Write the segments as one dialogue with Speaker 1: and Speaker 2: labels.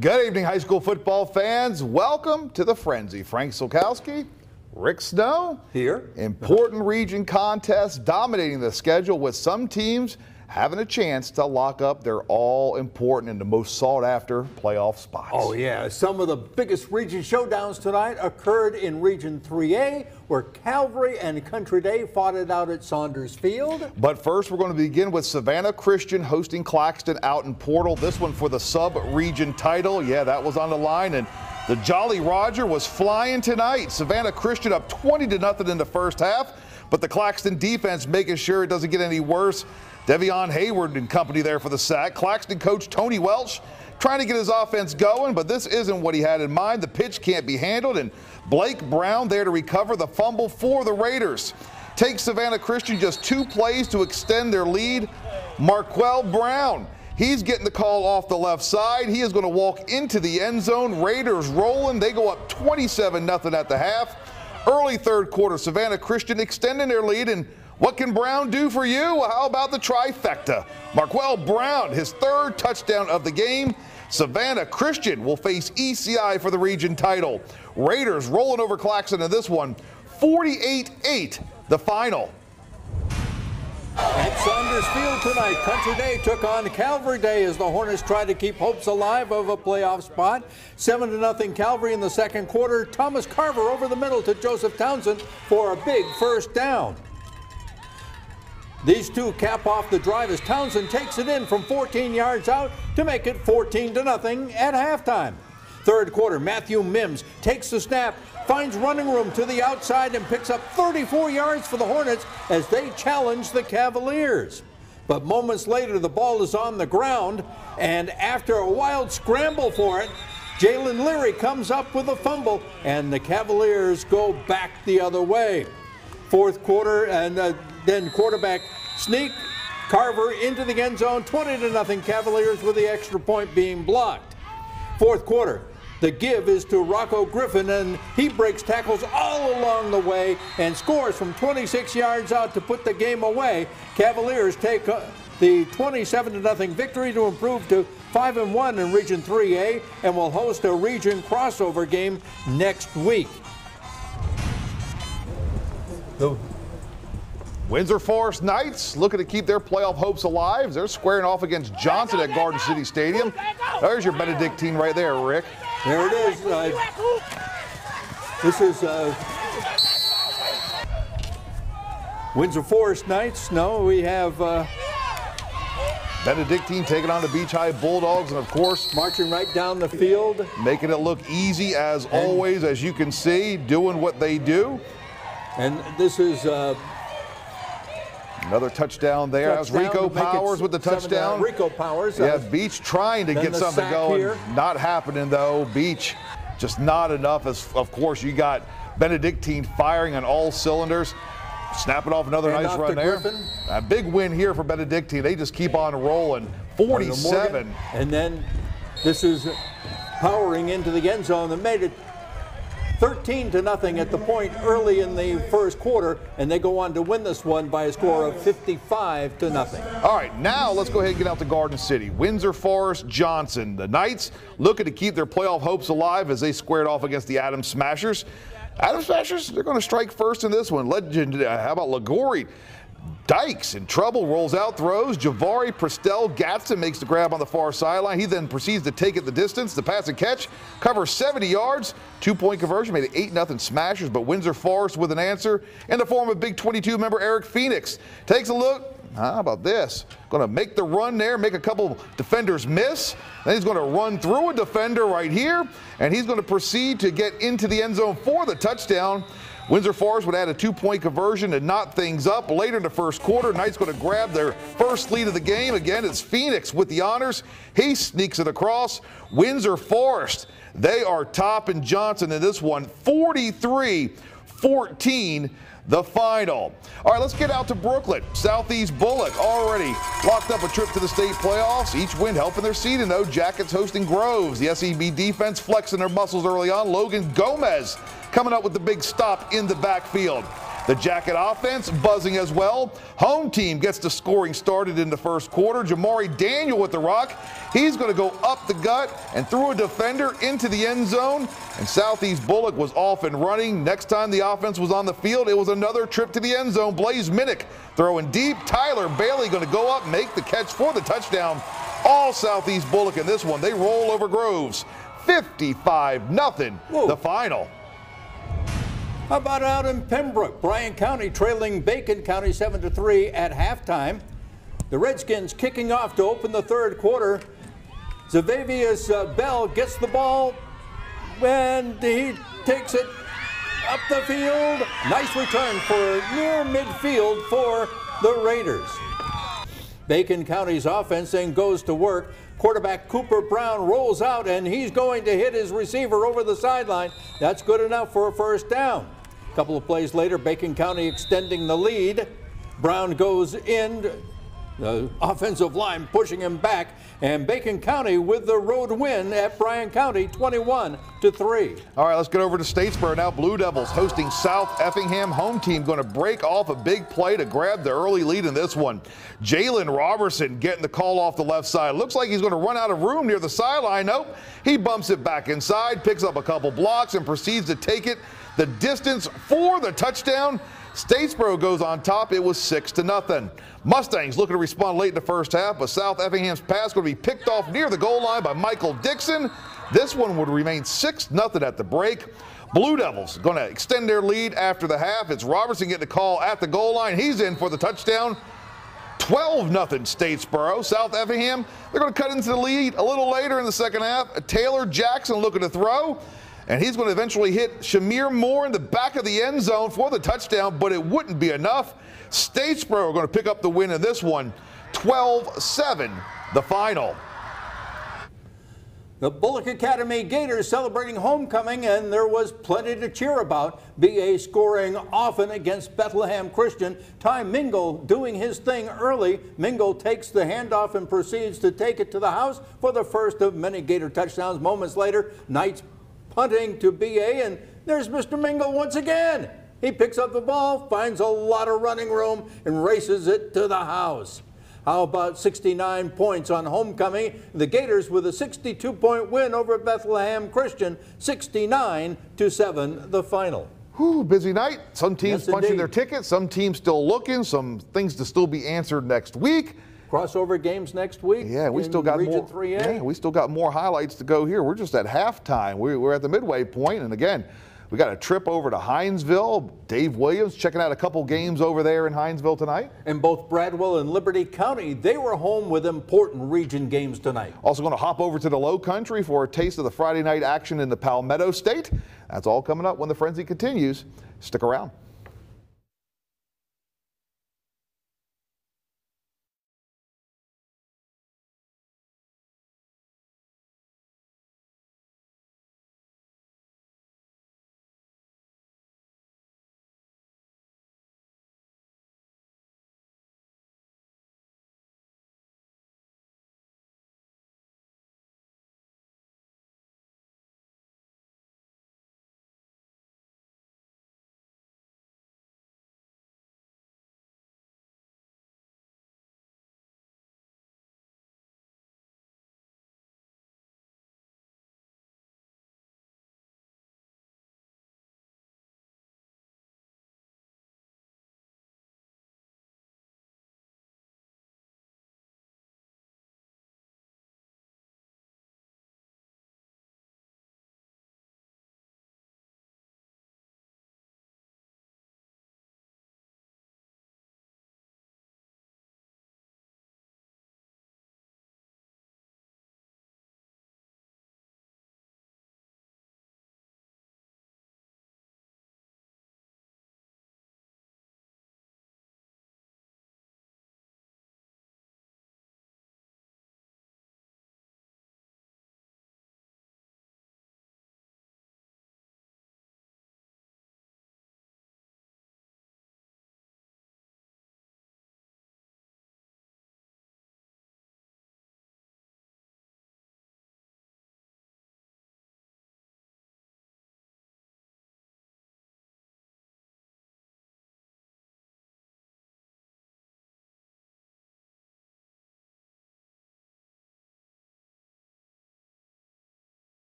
Speaker 1: Good evening, high school football fans. Welcome to the Frenzy. Frank Solkowski, Rick Snow.
Speaker 2: Here.
Speaker 1: Important region contests dominating the schedule with some teams having a chance to lock up their all-important and the most sought-after playoff spots.
Speaker 2: Oh, yeah. Some of the biggest region showdowns tonight occurred in Region 3A, where Calvary and Country Day fought it out at Saunders Field.
Speaker 1: But first, we're going to begin with Savannah Christian hosting Claxton out in Portal. This one for the sub-region title. Yeah, that was on the line, and the Jolly Roger was flying tonight. Savannah Christian up 20-0 in the first half, but the Claxton defense making sure it doesn't get any worse. Devion Hayward and company there for the sack. Claxton coach Tony Welch trying to get his offense going, but this isn't what he had in mind. The pitch can't be handled, and Blake Brown there to recover the fumble for the Raiders. Takes Savannah Christian just 2 plays to extend their lead. Marquell Brown, he's getting the call off the left side. He is going to walk into the end zone. Raiders rolling. They go up 27-0 at the half. Early third quarter, Savannah Christian extending their lead, and what can Brown do for you? Well, how about the trifecta? Marquell Brown, his 3rd touchdown of the game. Savannah Christian will face ECI for the region title. Raiders rolling over Claxton in this one, 48-8, the final.
Speaker 2: At Saunders Field tonight, Country Day took on Calvary Day as the Hornets try to keep hopes alive of a playoff spot. 7-0 Calvary in the second quarter. Thomas Carver over the middle to Joseph Townsend for a big first down. These two cap off the drive as Townsend takes it in from 14 yards out to make it 14-0 at halftime. Third quarter, Matthew Mims takes the snap, finds running room to the outside and picks up 34 yards for the Hornets as they challenge the Cavaliers. But moments later, the ball is on the ground, and after a wild scramble for it, Jalen Leary comes up with a fumble, and the Cavaliers go back the other way. Fourth quarter, and then quarterback sneak, Carver into the end zone, 20-0 Cavaliers with the extra point being blocked. Fourth quarter, the give is to Rocco Griffin, and he breaks tackles all along the way and scores from 26 yards out to put the game away. Cavaliers take the 27-0 victory to improve to 5-1 in Region 3A and will host a region crossover game next week.
Speaker 1: Windsor Forest Knights looking to keep their playoff hopes alive. They're squaring off against Johnson at Garden City Stadium. There's your Benedictine right there, Rick.
Speaker 2: There it is. This is Windsor Forest Knights. No, we have
Speaker 1: Benedictine taking on the Beach High Bulldogs, and of course,
Speaker 2: marching right down the field.
Speaker 1: Making it look easy as always, as you can see, doing what they do.
Speaker 2: And this is
Speaker 1: another touchdown there. That was Rico Powers with the touchdown.
Speaker 2: Rico Powers.
Speaker 1: Yeah, Beach trying to get something going. Here. Not happening, though. Beach just not enough. As of course, you got Benedictine firing on all cylinders. Snapping off another nice run there.
Speaker 2: Griffin.
Speaker 1: A big win here for Benedictine. They just keep on rolling. 47.
Speaker 2: And then this is powering into the end zone that made it 13-0 at the point early in the first quarter, and they go on to win this one by a score of 55-0.
Speaker 1: All right, now let's go ahead and get out to Garden City. Windsor Forest Johnson. The Knights looking to keep their playoff hopes alive as they squared off against the Adams Smashers. Adams Smashers, they're going to strike first in this one. Legend, how about Liguori? Dykes in trouble, rolls out, throws. Javari Prestel Gadsden makes the grab on the far sideline. He then proceeds to take it the distance. The pass and catch covers 70 yards. 2-point conversion made it 8-0 Smashers, but Windsor Forest with an answer in the form of Big 22 member Eric Phoenix. Takes a look. How about this? Going to make the run there, make a couple defenders miss. Then he's going to run through a defender right here, and he's going to proceed to get into the end zone for the touchdown. Windsor Forest would add a 2-point conversion to knot things up. Later in the first quarter, Knights going to grab their first lead of the game. Again, it's Phoenix with the honors. He sneaks it across. Windsor Forest, they are topping Johnson in this one, 43-14. The final. All right, let's get out to Brooklyn. Southeast Bullock already locked up a trip to the state playoffs. Each win helping their seeding, though. Jackets hosting Groves. The SEB defense flexing their muscles early on. Logan Gomez coming up with the big stop in the backfield. The Jacket offense buzzing as well. Home team gets the scoring started in the first quarter. Jamari Daniel with the rock. He's going to go up the gut and through a defender into the end zone. And Southeast Bullock was off and running. Next time the offense was on the field, it was another trip to the end zone. Blaze Minnick throwing deep. Tyler Bailey going to go up, make the catch for the touchdown. All Southeast Bullock in this one. They roll over Groves. 55-0, the final.
Speaker 2: How about out in Pembroke? Bryan County trailing Bacon County 7-3 at halftime. The Redskins kicking off to open the third quarter. Xavius Bell gets the ball and he takes it up the field. Nice return for near midfield for the Raiders. Bacon County's offense then goes to work. Quarterback Cooper Brown rolls out and he's going to hit his receiver over the sideline. That's good enough for a first down. A couple of plays later, Bacon County extending the lead. Brown goes in, the offensive line pushing him back, and Bacon County with the road win at Bryan County 21-3.
Speaker 1: All right, let's get over to Statesboro now. Blue Devils hosting South Effingham. Home team going to break off a big play to grab the early lead in this one. Jalen Robertson getting the call off the left side. Looks like he's going to run out of room near the sideline. Nope, he bumps it back inside, picks up a couple blocks, and proceeds to take it the distance for the touchdown. Statesboro goes on top. It was 6-0. Mustangs looking to respond late in the first half, but South Effingham's pass going to be picked off near the goal line by Michael Dixon. This one would remain 6-0 at the break. Blue Devils going to extend their lead after the half. It's Robertson getting the call at the goal line. He's in for the touchdown. 12-0 Statesboro. South Effingham, they're going to cut into the lead a little later in the second half. Taylor Jackson looking to throw. And he's going to eventually hit Shamir Moore in the back of the end zone for the touchdown, but it wouldn't be enough. Statesboro are going to pick up the win in this one, 12-7, the final.
Speaker 2: The Bullock Academy Gators celebrating homecoming, and there was plenty to cheer about. BA scoring often against Bethlehem Christian. Ty Mingle doing his thing early. Mingle takes the handoff and proceeds to take it to the house for the first of many Gator touchdowns. Moments later, Knights punting to BA, and there's Mr. Mingle once again. He picks up the ball, finds a lot of running room, and races it to the house. How about 69 points on homecoming? The Gators with a 62-point win over Bethlehem Christian, 69-7, the final.
Speaker 1: Whew, busy night. Some teams punching
Speaker 2: indeed.
Speaker 1: their tickets, some teams still looking, some things to still be answered next week.
Speaker 2: Crossover games next week.
Speaker 1: Yeah, we still got
Speaker 2: Region
Speaker 1: more.
Speaker 2: 3A.
Speaker 1: Yeah, we still got more highlights to go here. We're just at halftime. We're at the midway point, and again, we got a trip over to Hinesville. Dave Williams checking out a couple games over there in Hinesville tonight.
Speaker 2: And both Bradwell and Liberty County, they were home with important region games tonight.
Speaker 1: Also going to hop over to the Low Country for a taste of the Friday night action in the Palmetto State. That's all coming up when the frenzy continues. Stick around.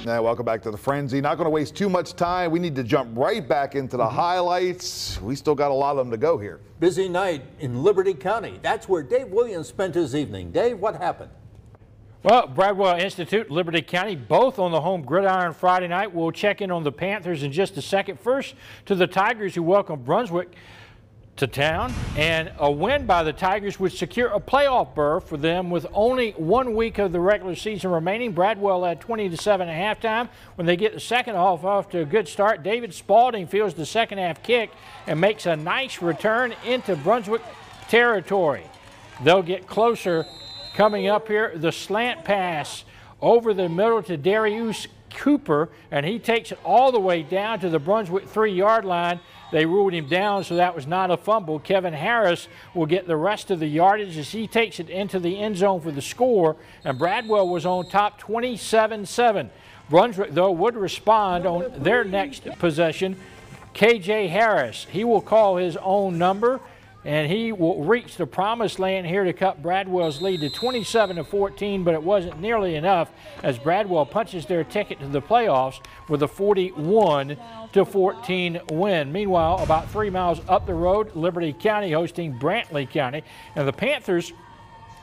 Speaker 1: Yeah, welcome back to the Frenzy. Not going to waste too much time. We need to jump right back into the highlights. We still got a lot of them to go here.
Speaker 2: Busy night in Liberty County. That's where Dave Williams spent his evening. Dave, what happened?
Speaker 3: Well, Bradwell Institute, Liberty County, both on the home gridiron Friday night. We'll check in on the Panthers in just a second. First, to the Tigers, who welcome Brunswick to town, and a win by the Tigers would secure a playoff berth for them with only 1 week of the regular season remaining. Bradwell led 20-7 at halftime. When they get the second half off to a good start, David Spalding fields the second half kick and makes a nice return into Brunswick territory. They'll get closer coming up here. The slant pass over the middle to Darius Cooper, and he takes it all the way down to the Brunswick 3-yard line. They ruled him down, so that was not a fumble. Kevin Harris will get the rest of the yardage as he takes it into the end zone for the score, and Bradwell was on top 27-7. Brunswick, though, would respond on their next possession. KJ Harris, he will call his own number, and he will reach the promised land here to cut Bradwell's lead to 27-14, but it wasn't nearly enough as Bradwell punches their ticket to the playoffs with a 41-14 win. Meanwhile, about 3 miles up the road, Liberty County hosting Brantley County, and the Panthers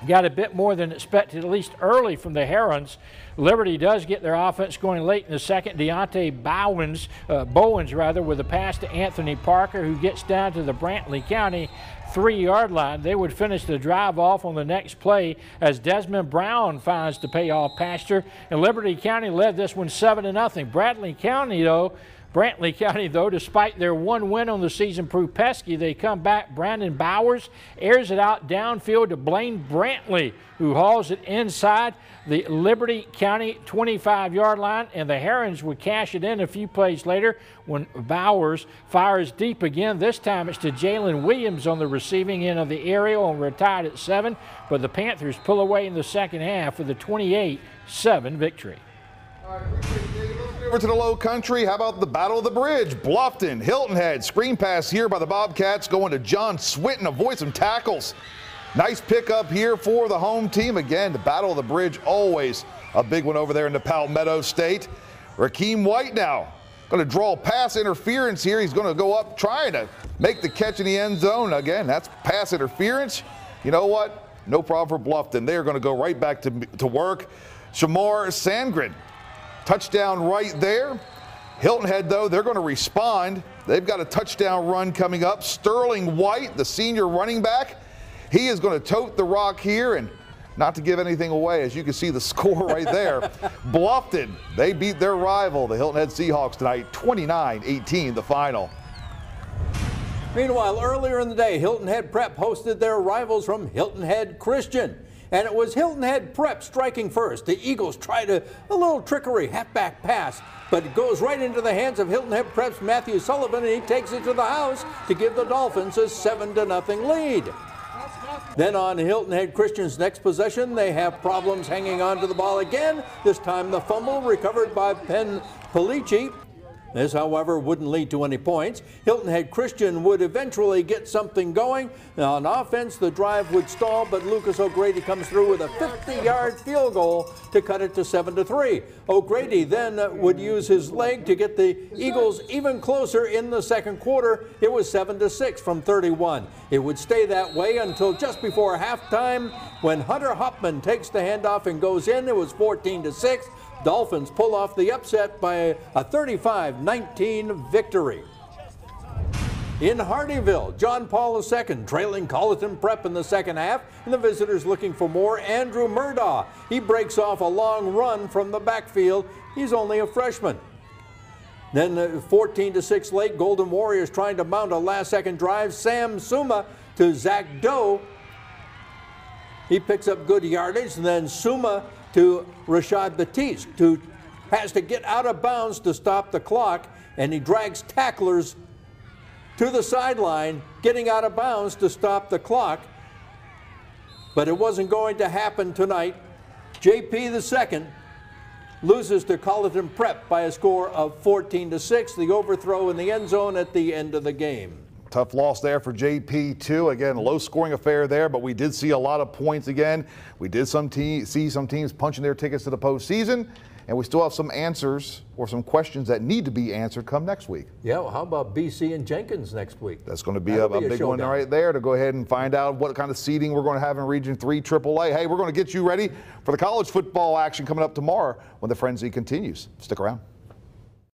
Speaker 3: got a bit more than expected, at least early, from the Herons. Liberty does get their offense going late in the second. Deontay Bowens with a pass to Anthony Parker, who gets down to the Brantley County 3-yard line. They would finish the drive off on the next play as Desmond Brown finds the payoff pasture, and Liberty County led this one 7-0. Brantley County, though, despite their 1 win on the season, proved pesky. They come back. Brandon Bowers airs it out downfield to Blaine Brantley, who hauls it inside the Liberty County 25-yard line, and the Herons would cash it in a few plays later when Bowers fires deep again. This time it's to Jalen Williams on the receiving end of the aerial, and we're tied at 7, but the Panthers pull away in the second half with a 28-7 victory.
Speaker 1: Over to the low country. How about the Battle of the Bridge? Bluffton, Hilton Head, screen pass here by the Bobcats going to John Swinton, avoid some tackles. Nice pickup here for the home team. Again, the Battle of the Bridge, always a big one over there in the Palmetto State. Rakeem White now going to draw pass interference here. He's going to go up trying to make the catch in the end zone. Again, that's pass interference. You know what? No problem for Bluffton. They're going to go right back to work. Shamar Sandgren, touchdown right there. Hilton Head, though, they're going to respond. They've got a touchdown run coming up. Sterling White, the senior running back, he is going to tote the rock here, and not to give anything away, as you can see the score right there. Bluffton, they beat their rival, the Hilton Head Seahawks, tonight, 29-18, the final.
Speaker 2: Meanwhile, earlier in the day, Hilton Head Prep hosted their rivals from Hilton Head Christian. And it was Hilton Head Prep striking first. The Eagles tried a little trickery halfback pass, but it goes right into the hands of Hilton Head Prep's Matthew Sullivan, and he takes it to the house to give the Dolphins a 7-0 lead. Then on Hilton Head Christian's next possession, they have problems hanging on to the ball again. This time the fumble recovered by Penn Polici. This, however, wouldn't lead to any points. Hilton Head Christian would eventually get something going. Now, on offense, the drive would stall, but Lucas O'Grady comes through with a 50-yard field goal to cut it to 7-3. O'Grady then would use his leg to get the Eagles even closer in the second quarter. It was 7-6 from 31. It would stay that way until just before halftime when Hunter Hopman takes the handoff and goes in. It was 14-6. Dolphins pull off the upset by a 35-19 victory. In Hardeeville, John Paul II trailing Colleton Prep in the second half, and the visitors looking for more. Andrew Murdaugh, he breaks off a long run from the backfield. He's only a freshman. Then 14-6 late, Golden Warriors trying to mount a last-second drive. Sam Suma to Zach Doe. He picks up good yardage, and then Suma to Rashad Batiste, who has to get out of bounds to stop the clock, and he drags tacklers to the sideline, getting out of bounds to stop the clock. But it wasn't going to happen tonight. JP II loses to Colleton Prep by a score of 14-6, the overthrow in the end zone at the end of the game.
Speaker 1: tough loss there for JP2. Again, low-scoring affair there, but we did see a lot of points again. We did see some teams punching their tickets to the postseason, and we still have some answers or some questions that need to be answered come next week.
Speaker 2: Yeah, well, how about BC and Jenkins next week?
Speaker 1: That's going to be a big one right there to go ahead and find out what kind of seeding we're going to have in Region 3 AAA. Hey, we're going to get you ready for the college football action coming up tomorrow when the frenzy continues. Stick around.